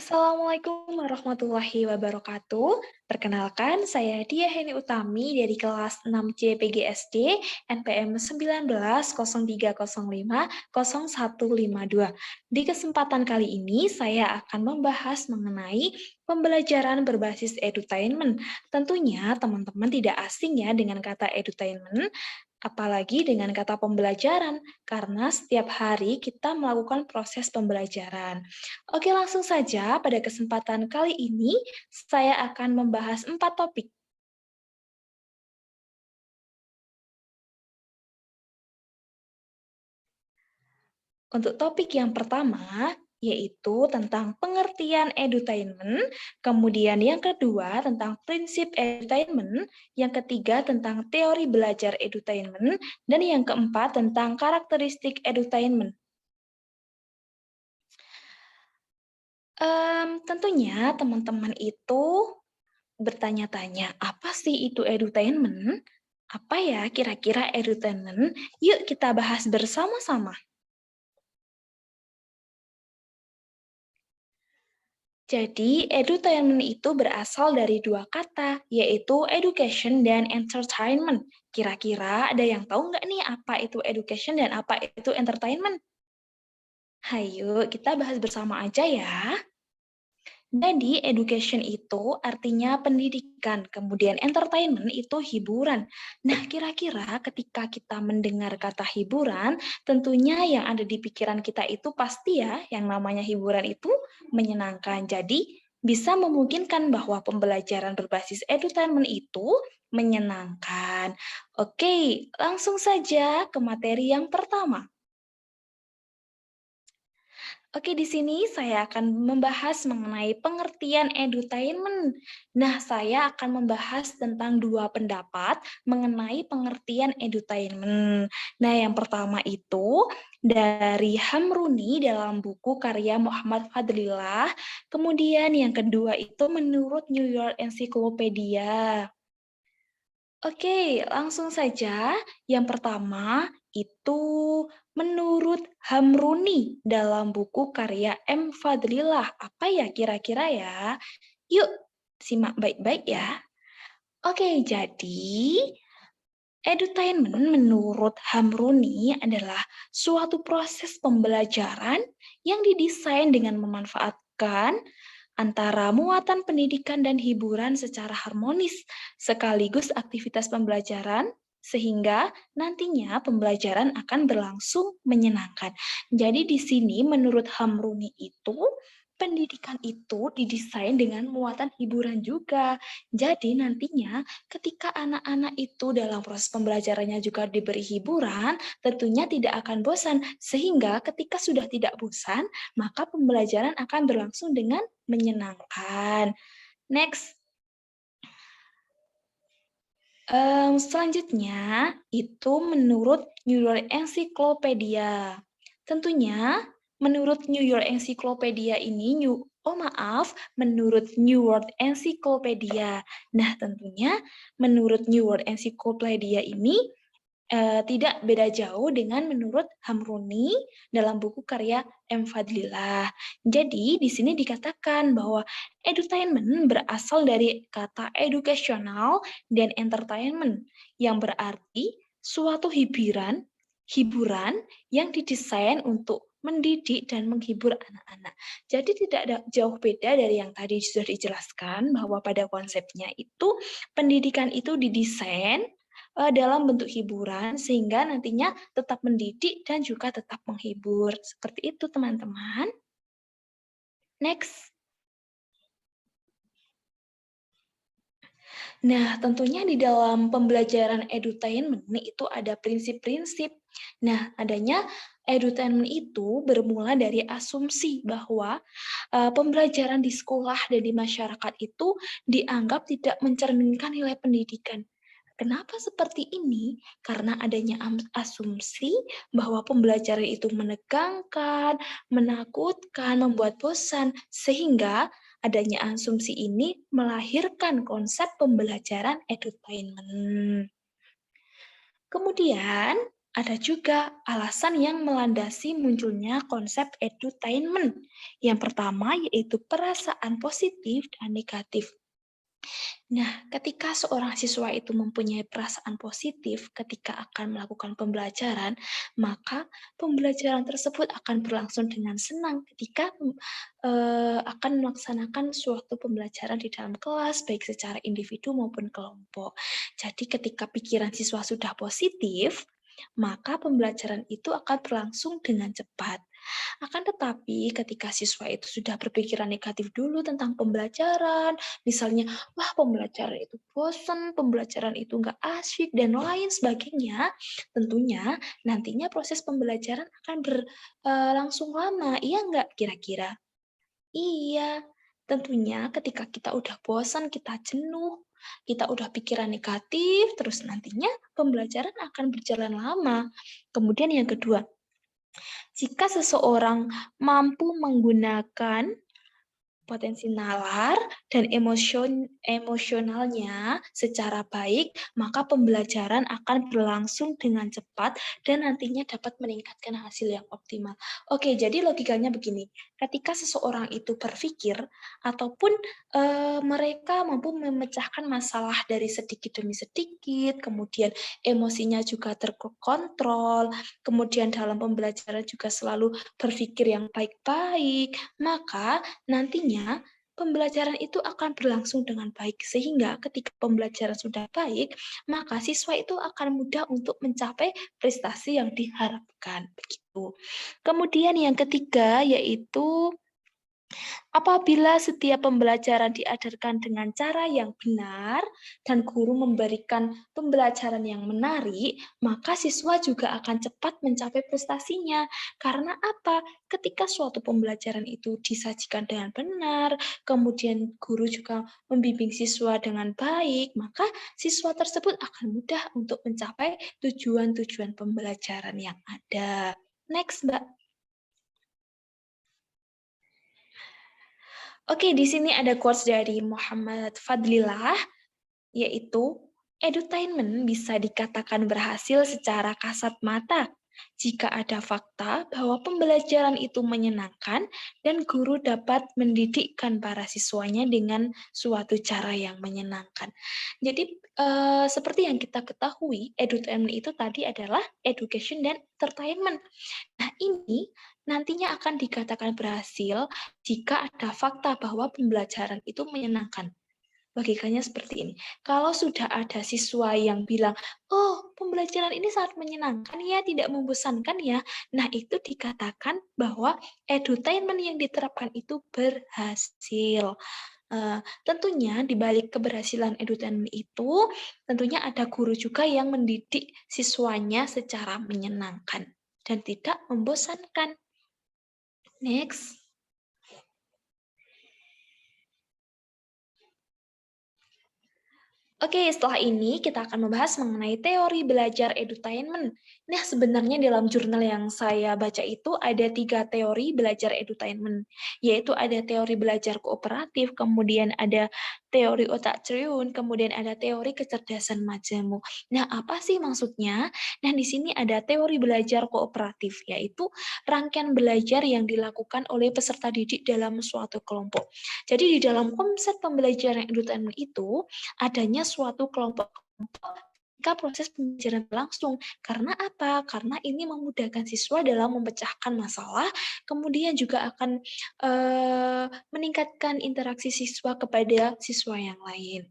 Assalamualaikum warahmatullahi wabarakatuh. Perkenalkan, saya Dia Heni Utami dari kelas 6C PGSD NPM 1903050152. Di kesempatan kali ini, saya akan membahas mengenai pembelajaran berbasis edutainment. Tentunya teman-teman tidak asing ya dengan kata edutainment, apalagi dengan kata pembelajaran, karena setiap hari kita melakukan proses pembelajaran. Oke, langsung saja pada kesempatan kali ini saya akan membahas 4 topik. Untuk topik yang pertama, yaitu tentang pengertian edutainment, kemudian yang kedua tentang prinsip edutainment, yang ketiga tentang teori belajar edutainment, dan yang keempat tentang karakteristik edutainment. Tentunya teman-teman itu bertanya-tanya, apa sih itu edutainment? Apa ya kira-kira edutainment? Yuk kita bahas bersama-sama. Jadi, edutainment itu berasal dari dua kata, yaitu education dan entertainment. Kira-kira ada yang tahu nggak nih apa itu education dan apa itu entertainment? Hayo, kita bahas bersama aja ya. Jadi, education itu artinya pendidikan, kemudian entertainment itu hiburan. Nah, kira-kira ketika kita mendengar kata hiburan, tentunya yang ada di pikiran kita itu pasti ya, yang namanya hiburan itu menyenangkan. Jadi, bisa memungkinkan bahwa pembelajaran berbasis edutainment itu menyenangkan. Oke, langsung saja ke materi yang pertama. Oke, di sini saya akan membahas mengenai pengertian edutainment. Nah, saya akan membahas tentang dua pendapat mengenai pengertian edutainment. Nah, yang pertama itu dari Hamruni dalam buku karya Muhammad Fadlillah. Kemudian yang kedua itu menurut New York Encyclopedia. Oke, langsung saja. Yang pertama itu menurut Hamruni dalam buku karya M. Fadlillah. Apa ya kira-kira ya? Yuk, simak baik-baik ya. Oke, jadi edutainment menurut Hamruni adalah suatu proses pembelajaran yang didesain dengan memanfaatkan antara muatan pendidikan dan hiburan secara harmonis, sekaligus aktivitas pembelajaran, sehingga nantinya pembelajaran akan berlangsung menyenangkan. Jadi di sini menurut Hamruni itu, pendidikan itu didesain dengan muatan hiburan juga. Jadi nantinya ketika anak-anak itu dalam proses pembelajarannya juga diberi hiburan, tentunya tidak akan bosan. Sehingga ketika sudah tidak bosan, maka pembelajaran akan berlangsung dengan menyenangkan. Next. Selanjutnya, itu menurut New York Encyclopedia. Tentunya, menurut New York Encyclopedia ini, menurut New World Encyclopedia. Nah, tentunya menurut New World Encyclopedia ini tidak beda jauh dengan menurut Hamruni dalam buku karya M. Fadlillah. Jadi, di sini dikatakan bahwa edutainment berasal dari kata educational dan entertainment, yang berarti suatu hiburan yang didesain untuk mendidik dan menghibur anak-anak. Jadi tidak ada jauh beda dari yang tadi sudah dijelaskan, bahwa pada konsepnya itu pendidikan itu didesain dalam bentuk hiburan sehingga nantinya tetap mendidik dan juga tetap menghibur. Seperti itu teman-teman. Next. Nah, tentunya di dalam pembelajaran edutainment itu ada prinsip-prinsip. Nah, adanya edutainment itu bermula dari asumsi bahwa pembelajaran di sekolah dan di masyarakat itu dianggap tidak mencerminkan nilai pendidikan. Kenapa seperti ini? Karena adanya asumsi bahwa pembelajaran itu menegangkan, menakutkan, membuat bosan, sehingga adanya asumsi ini melahirkan konsep pembelajaran edutainment. Kemudian, Ada juga alasan yang melandasi munculnya konsep edutainment. Yang pertama yaitu perasaan positif dan negatif. Nah, ketika seorang siswa itu mempunyai perasaan positif ketika akan melakukan pembelajaran, maka pembelajaran tersebut akan berlangsung dengan senang ketika akan melaksanakan suatu pembelajaran di dalam kelas, baik secara individu maupun kelompok. Jadi ketika pikiran siswa sudah positif, maka pembelajaran itu akan berlangsung dengan cepat. Akan tetapi ketika siswa itu sudah berpikiran negatif dulu tentang pembelajaran, misalnya, wah pembelajaran itu bosan, pembelajaran itu nggak asyik, dan lain sebagainya, tentunya nantinya proses pembelajaran akan berlangsung lama, iya nggak kira-kira? Iya, tentunya ketika kita udah bosan, kita jenuh, kita udah pikiran negatif, terus nantinya pembelajaran akan berjalan lama. Kemudian yang kedua, jika seseorang mampu menggunakan potensi nalar dan emosionalnya secara baik, maka pembelajaran akan berlangsung dengan cepat dan nantinya dapat meningkatkan hasil yang optimal. Oke, jadi logikanya begini, ketika seseorang itu berpikir ataupun mereka mampu memecahkan masalah dari sedikit demi sedikit, kemudian emosinya juga terkontrol, kemudian dalam pembelajaran juga selalu berpikir yang baik-baik, maka nantinya pembelajaran itu akan berlangsung dengan baik, sehingga ketika pembelajaran sudah baik, maka siswa itu akan mudah untuk mencapai prestasi yang diharapkan. Begitu. Kemudian yang ketiga yaitu apabila setiap pembelajaran diajarkan dengan cara yang benar dan guru memberikan pembelajaran yang menarik, maka siswa juga akan cepat mencapai prestasinya. Karena apa? Ketika suatu pembelajaran itu disajikan dengan benar, kemudian guru juga membimbing siswa dengan baik, maka siswa tersebut akan mudah untuk mencapai tujuan-tujuan pembelajaran yang ada. Next, Mbak. Oke, di sini ada quotes dari Muhammad Fadlillah, yaitu, edutainment bisa dikatakan berhasil secara kasat mata jika ada fakta bahwa pembelajaran itu menyenangkan dan guru dapat mendidikkan para siswanya dengan suatu cara yang menyenangkan. Jadi, seperti yang kita ketahui, edutainment itu tadi adalah education dan entertainment. Nah, ini nantinya akan dikatakan berhasil jika ada fakta bahwa pembelajaran itu menyenangkan. Logikanya seperti ini. Kalau sudah ada siswa yang bilang, oh pembelajaran ini sangat menyenangkan ya, tidak membosankan ya. Nah itu dikatakan bahwa edutainment yang diterapkan itu berhasil. Tentunya di balik keberhasilan edutainment itu, tentunya ada guru juga yang mendidik siswanya secara menyenangkan dan tidak membosankan. Next. Oke, setelah ini kita akan membahas mengenai teori belajar edutainment. Nah, sebenarnya dalam jurnal yang saya baca itu ada 3 teori belajar edutainment, yaitu ada teori belajar kooperatif, kemudian ada teori otak triun, kemudian ada teori kecerdasan majemuk. Nah, apa sih maksudnya? Nah, di sini ada teori belajar kooperatif, yaitu rangkaian belajar yang dilakukan oleh peserta didik dalam suatu kelompok. Jadi di dalam konsep pembelajaran edutainment itu, adanya suatu kelompok-kelompok ketika proses pembelajaran berlangsung. Karena apa? Karena ini memudahkan siswa dalam memecahkan masalah, kemudian juga akan meningkatkan interaksi siswa kepada siswa yang lain.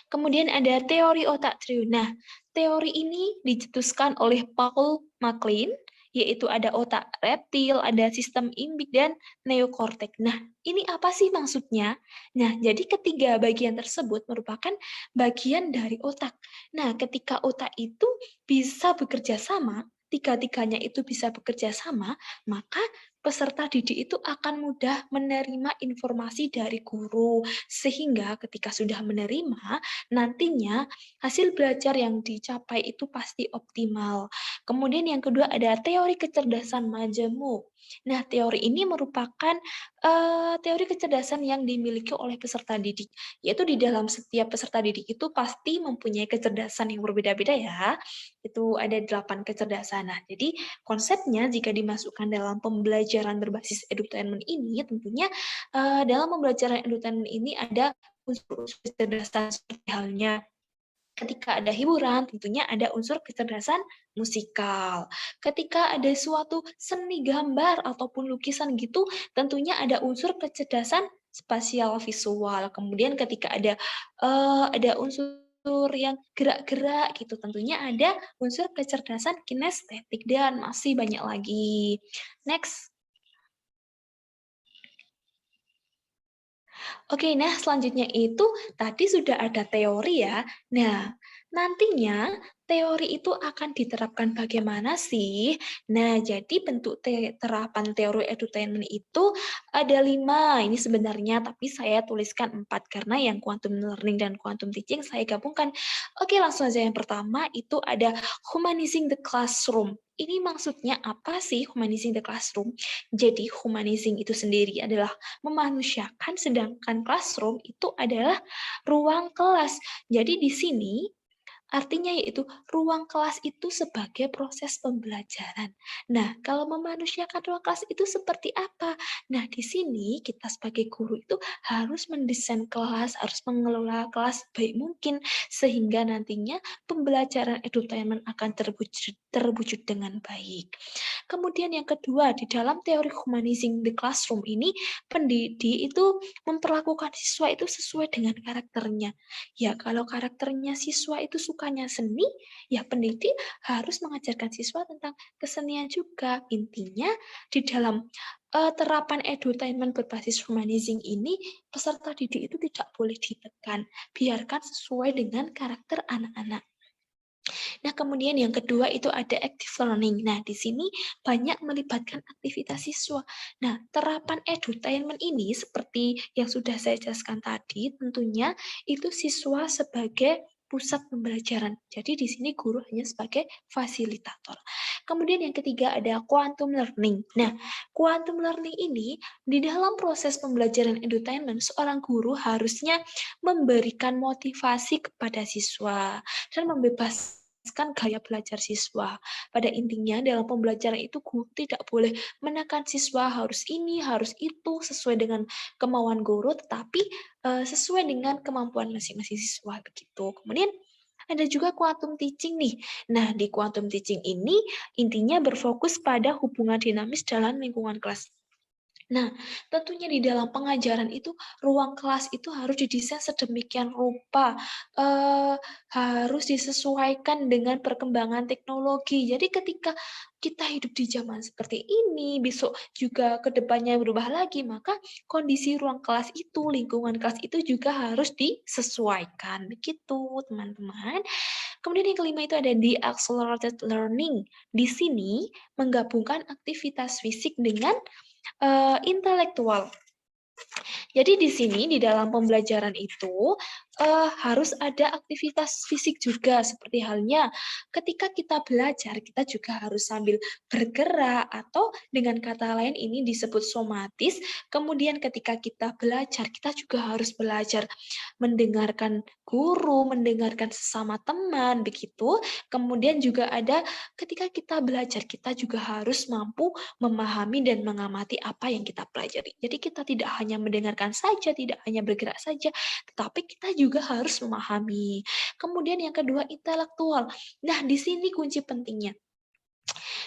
Kemudian ada teori otak triun. Nah, teori ini dicetuskan oleh Paul MacLean, yaitu ada otak reptil, ada sistem limbik, dan neokortek. Nah, ini apa sih maksudnya? Nah, jadi ketiga bagian tersebut merupakan bagian dari otak. Nah, ketika otak itu bisa bekerja sama, tiga-tiganya itu bisa bekerja sama, maka peserta didik itu akan mudah menerima informasi dari guru. Sehingga ketika sudah menerima, nantinya hasil belajar yang dicapai itu pasti optimal. Kemudian yang kedua ada teori kecerdasan majemuk. Nah, teori ini merupakan teori kecerdasan yang dimiliki oleh peserta didik, yaitu di dalam setiap peserta didik itu pasti mempunyai kecerdasan yang berbeda-beda ya. Itu ada 8 kecerdasan. Nah, jadi konsepnya jika dimasukkan dalam pembelajaran berbasis edutainment ini, tentunya dalam pembelajaran edutainment ini ada unsur-unsur kecerdasan seperti halnya ketika ada hiburan, tentunya ada unsur kecerdasan musikal. Ketika ada suatu seni gambar ataupun lukisan gitu, tentunya ada unsur kecerdasan spasial visual. Kemudian ketika ada unsur yang gerak-gerak gitu, tentunya ada unsur kecerdasan kinestetik dan masih banyak lagi. Next. Oke, nah selanjutnya itu tadi sudah ada teori ya. Nah, nantinya teori itu akan diterapkan bagaimana sih? Nah, jadi bentuk terapan teori edutainment itu ada 5. Ini sebenarnya, tapi saya tuliskan 4 karena yang quantum learning dan quantum teaching saya gabungkan. Oke, langsung aja yang pertama itu ada humanizing the classroom. Ini maksudnya apa sih humanizing the classroom? Jadi humanizing itu sendiri adalah memanusiakan, sedangkan classroom itu adalah ruang kelas. Jadi di sini artinya yaitu ruang kelas itu sebagai proses pembelajaran. Nah, kalau memanusiakan ruang kelas itu seperti apa? Nah, di sini kita sebagai guru itu harus mendesain kelas, harus mengelola kelas baik mungkin sehingga nantinya pembelajaran edutainment akan terwujud dengan baik. Kemudian yang kedua, di dalam teori humanizing the classroom ini, pendidik itu memperlakukan siswa itu sesuai dengan karakternya. Ya, kalau karakternya siswa itu sukanya seni, ya pendidik harus mengajarkan siswa tentang kesenian juga. Intinya, di dalam terapan edutainment berbasis humanizing ini, peserta didik itu tidak boleh ditekan. Biarkan sesuai dengan karakter anak-anak. Nah, kemudian yang kedua itu ada active learning. Nah, di sini banyak melibatkan aktivitas siswa. Nah, terapan edutainment ini seperti yang sudah saya jelaskan tadi, tentunya itu siswa sebagai pusat pembelajaran. Jadi di sini guru hanya sebagai fasilitator. Kemudian yang ketiga ada quantum learning. Nah, quantum learning ini di dalam proses pembelajaran edutainment, seorang guru harusnya memberikan motivasi kepada siswa dan membebaskan gaya belajar siswa. Pada intinya dalam pembelajaran itu guru tidak boleh menekan siswa harus ini, harus itu sesuai dengan kemauan guru, tetapi sesuai dengan kemampuan masing-masing siswa begitu. Kemudian ada juga quantum teaching nih. Nah, di quantum teaching ini intinya berfokus pada hubungan dinamis dalam lingkungan kelas. Nah, tentunya di dalam pengajaran itu, ruang kelas itu harus didesain sedemikian rupa, harus disesuaikan dengan perkembangan teknologi. Jadi ketika kita hidup di zaman seperti ini, besok juga ke depannya berubah lagi, maka kondisi ruang kelas itu, lingkungan kelas itu juga harus disesuaikan. Begitu, teman-teman. Kemudian yang kelima itu ada di accelerated learning. Di sini menggabungkan aktivitas fisik dengan intelektual. Jadi di sini di dalam pembelajaran itu harus ada aktivitas fisik juga seperti halnya ketika kita belajar kita juga harus sambil bergerak atau dengan kata lain ini disebut somatis. Kemudian ketika kita belajar kita juga harus belajar mendengarkan guru, mendengarkan sesama teman begitu. Kemudian juga ada ketika kita belajar kita juga harus mampu memahami dan mengamati apa yang kita pelajari. Jadi kita tidak hanya mendengarkan saja, tidak hanya bergerak saja, tetapi kita juga harus memahami. Kemudian yang kedua, intelektual. Nah, di sini kunci pentingnya.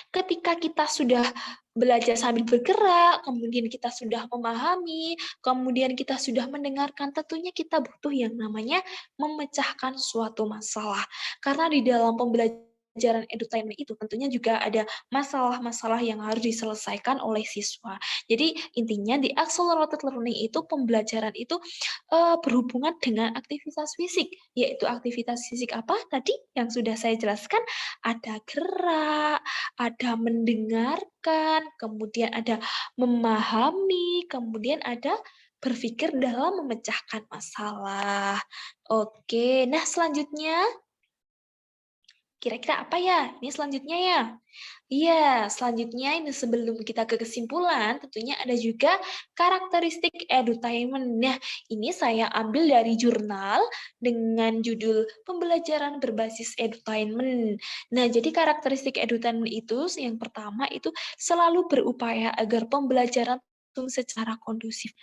Ketika kita sudah belajar sambil bergerak, kemudian kita sudah memahami, kemudian kita sudah mendengarkan, tentunya kita butuh yang namanya memecahkan suatu masalah. Karena di dalam pembelajaran edutainment itu tentunya juga ada masalah-masalah yang harus diselesaikan oleh siswa. Jadi intinya di accelerated learning itu pembelajaran itu berhubungan dengan aktivitas fisik, yaitu aktivitas fisik apa tadi yang sudah saya jelaskan, ada gerak, ada mendengarkan, kemudian ada memahami, kemudian ada berpikir dalam memecahkan masalah. Oke, nah selanjutnya Kira-kira apa ya? Ini selanjutnya ya? Iya, selanjutnya ini sebelum kita ke kesimpulan, tentunya ada juga karakteristik edutainment. Nah, ini saya ambil dari jurnal dengan judul Pembelajaran Berbasis Edutainment. Nah, jadi karakteristik edutainment itu yang pertama itu selalu berupaya agar pembelajaran berlangsung secara kondusif.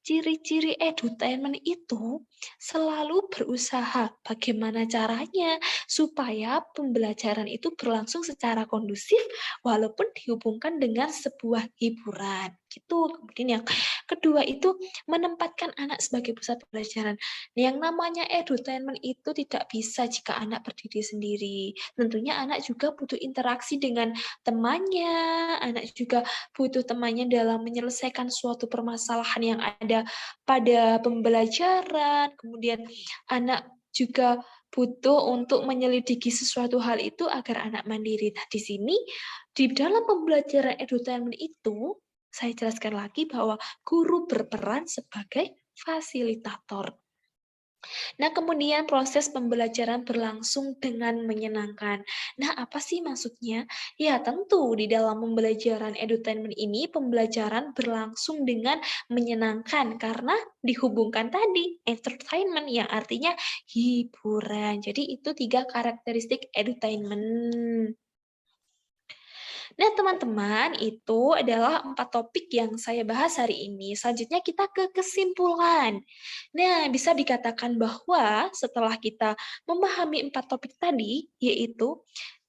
Ciri-ciri edutainment itu selalu berusaha bagaimana caranya supaya pembelajaran itu berlangsung secara kondusif walaupun dihubungkan dengan sebuah hiburan. Gitu. Kemudian yang kedua itu menempatkan anak sebagai pusat pembelajaran. Yang namanya edutainment itu tidak bisa jika anak berdiri sendiri. Tentunya anak juga butuh interaksi dengan temannya, anak juga butuh temannya dalam menyelesaikan suatu permasalahan yang ada pada pembelajaran, kemudian anak juga butuh untuk menyelidiki sesuatu hal itu agar anak mandiri. Nah, di sini di dalam pembelajaran edutainment itu saya jelaskan lagi bahwa guru berperan sebagai fasilitator. Nah, kemudian proses pembelajaran berlangsung dengan menyenangkan. Nah, apa sih maksudnya? Ya, tentu di dalam pembelajaran edutainment ini pembelajaran berlangsung dengan menyenangkan karena dihubungkan tadi entertainment yang artinya hiburan. Jadi itu 3 karakteristik edutainment. Nah, teman-teman, itu adalah 4 topik yang saya bahas hari ini. Selanjutnya kita ke kesimpulan. Nah, bisa dikatakan bahwa setelah kita memahami 4 topik tadi, yaitu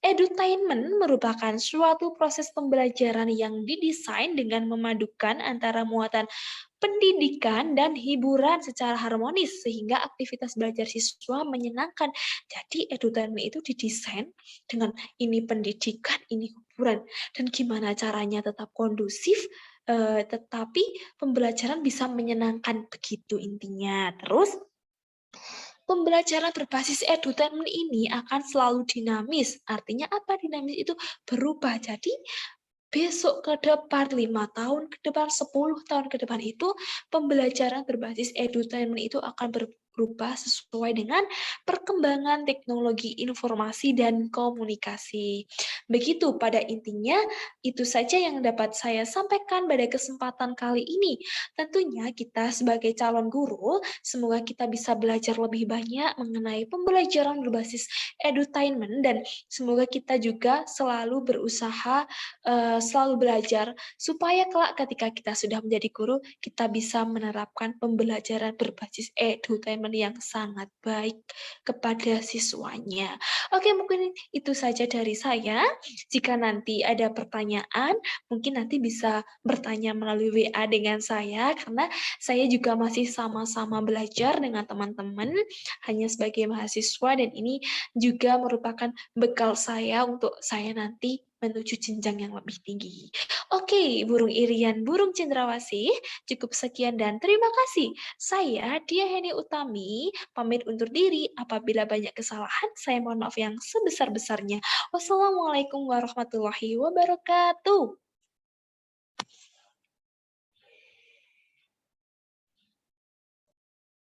edutainment merupakan suatu proses pembelajaran yang didesain dengan memadukan antara muatan pendidikan dan hiburan secara harmonis sehingga aktivitas belajar siswa menyenangkan. Jadi edutainment itu didesain dengan ini pendidikan, ini hiburan. Dan gimana caranya tetap kondusif, tetapi pembelajaran bisa menyenangkan, begitu intinya. Terus, pembelajaran berbasis edutainment ini akan selalu dinamis. Artinya apa dinamis itu? Berubah. Jadi, besok ke depan, 5 tahun ke depan, 10 tahun ke depan itu pembelajaran berbasis edutainment itu akan berubah sesuai dengan perkembangan teknologi informasi dan komunikasi. Begitu pada intinya, itu saja yang dapat saya sampaikan pada kesempatan kali ini. Tentunya kita sebagai calon guru, semoga kita bisa belajar lebih banyak mengenai pembelajaran berbasis edutainment dan semoga kita juga selalu berusaha selalu belajar supaya kelak ketika kita sudah menjadi guru, kita bisa menerapkan pembelajaran berbasis edutainment yang sangat baik kepada siswanya. Oke, mungkin itu saja dari saya. Jika nanti ada pertanyaan, mungkin nanti bisa bertanya melalui WA dengan saya, karena saya juga masih sama-sama belajar dengan teman-teman, hanya sebagai mahasiswa, dan ini juga merupakan bekal saya untuk saya nanti menuju jenjang yang lebih tinggi. Oke, burung irian, burung cendrawasih, cukup sekian dan terima kasih. Saya Dia Heni Utami, pamit undur diri. Apabila banyak kesalahan, saya mohon maaf yang sebesar-besarnya. Wassalamualaikum warahmatullahi wabarakatuh.